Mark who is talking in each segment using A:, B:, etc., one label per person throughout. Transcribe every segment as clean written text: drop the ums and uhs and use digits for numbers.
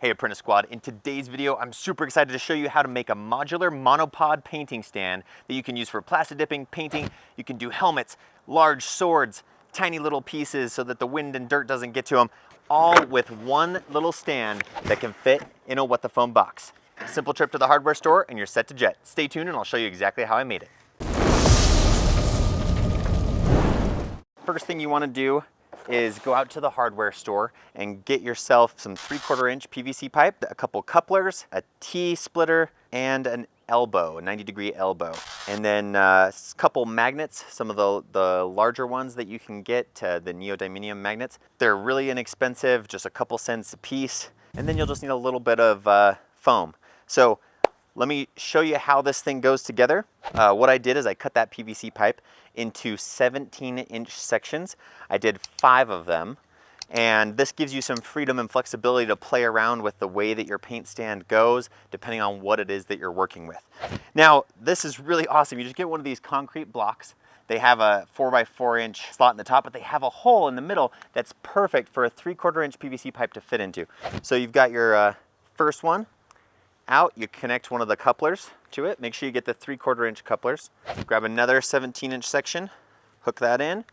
A: Hey Apprenti-Squad, in today's video I'm super excited to show you how to make a modular monopod painting stand that you can use for plastic dipping, painting. You can do helmets, large swords, tiny little pieces so that the wind and dirt doesn't get to them, all with one little stand that can fit in a What the Foam box. Simple trip to the hardware store and you're set to jet. Stay tuned and I'll show you exactly how I made it. First thing you want to do is go out to the hardware store and get yourself some 3/4 inch PVC pipe, a couple couplers, a T-splitter, and an elbow, a 90-degree elbow. And then a couple magnets, some of the larger ones that you can get, the neodymium magnets. They're really inexpensive, just a couple cents a piece. And then you'll just need a little bit of foam. So let me show you how this thing goes together. What I did is I cut that PVC pipe into 17-inch sections. I did 5 of them, and this gives you some freedom and flexibility to play around with the way that your paint stand goes, depending on what it is that you're working with. Now, this is really awesome. You just get one of these concrete blocks. They have a 4x4 inch slot in the top, but they have a hole in the middle that's perfect for a 3/4 inch PVC pipe to fit into. So you've got your first one out, you connect one of the couplers to it. Make sure you get the 3/4 inch couplers. Grab another 17-inch section, hook that in.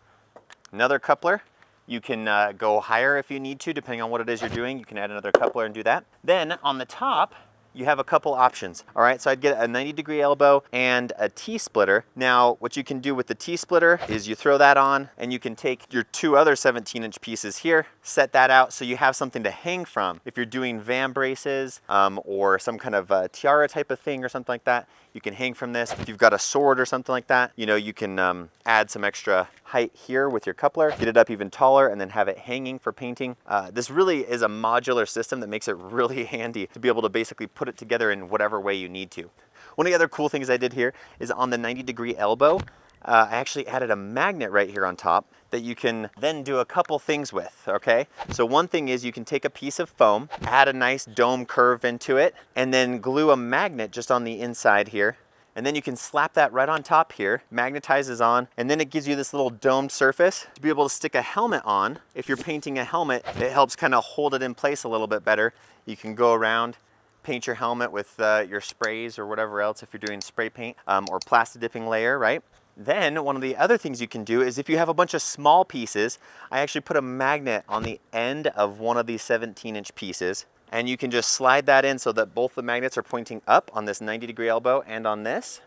A: Another coupler. You can go higher if you need to, depending on what it is you're doing. You can add another coupler and do that. Then on the top, you have a couple options. All right, so I'd get a 90-degree elbow and a T-splitter. Now, what you can do with the T-splitter is you throw that on and you can take your 2 other 17-inch pieces here, set that out so you have something to hang from. If you're doing van braces or some kind of tiara type of thing or something like that, you can hang from this. If you've got a sword or something like that, you know, you can add some extra height here with your coupler, get it up even taller, and then have it hanging for painting. This really is a modular system that makes it really handy to be able to basically put it together in whatever way you need to. One of the other cool things I did here is on the 90-degree elbow, I actually added a magnet right here on top that you can then do a couple things with, okay? So one thing is you can take a piece of foam, add a nice dome curve into it, and then glue a magnet just on the inside here. And then you can slap that right on top here, magnetizes on, and then it gives you this little domed surface to be able to stick a helmet on. If you're painting a helmet, it helps kind of hold it in place a little bit better. You can go around, paint your helmet with your sprays or whatever else if you're doing spray paint or plastic dipping layer, right? Then one of the other things you can do is if you have a bunch of small pieces, I actually put a magnet on the end of one of these 17-inch pieces, and you can just slide that in so that both the magnets are pointing up on this 90-degree elbow and on this.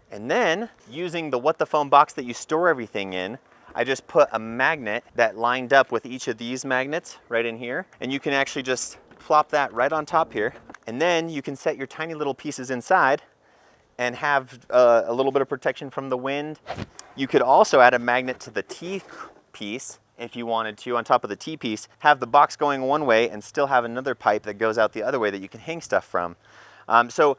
A: And then using the What the Foam box that you store everything in, I just put a magnet that lined up with each of these magnets right in here, and you can actually just plop that right on top here, and then you can set your tiny little pieces inside and have a little bit of protection from the wind. You could also add a magnet to the T piece if you wanted to, on top of the T piece, have the box going one way and still have another pipe that goes out the other way that you can hang stuff from. So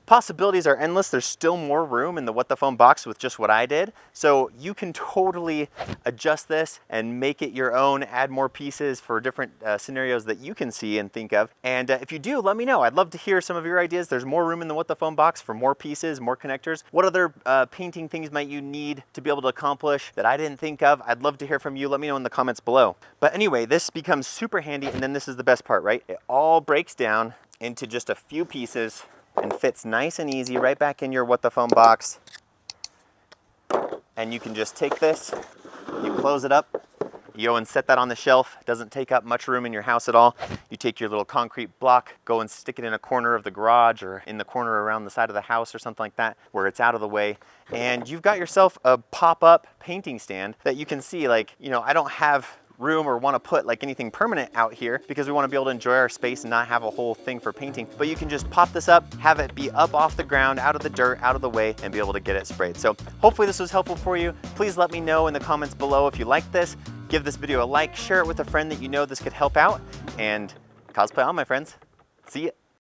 A: possibilities are endless. There's still more room in the What the Foam box with just what I did. So you can totally adjust this and make it your own, add more pieces for different scenarios that you can see and think of. And if you do, let me know. I'd love to hear some of your ideas. There's more room in the What the Foam box for more pieces, more connectors. What other painting things might you need to be able to accomplish that I didn't think of? I'd love to hear from you. Let me know in the comments below. But anyway, this becomes super handy, and then this is the best part, right? It all breaks down into just a few pieces and fits nice and easy right back in your What the Foam box. And you can just take this, you close it up, you go and set that on the shelf. It doesn't take up much room in your house at all. You take your little concrete block, go and stick it in a corner of the garage or in the corner around the side of the house or something like that where it's out of the way. And you've got yourself a pop-up painting stand that you can see, like, you know, I don't have room or want to put like anything permanent out here because we want to be able to enjoy our space and not have a whole thing for painting. But you can just pop this up, have it be up off the ground, out of the dirt, out of the way, and be able to get it sprayed. So hopefully this was helpful for you. Please let me know in the comments below if you like this. Give this video a like, share it with a friend that you know this could help out, and cosplay on, my friends. See ya.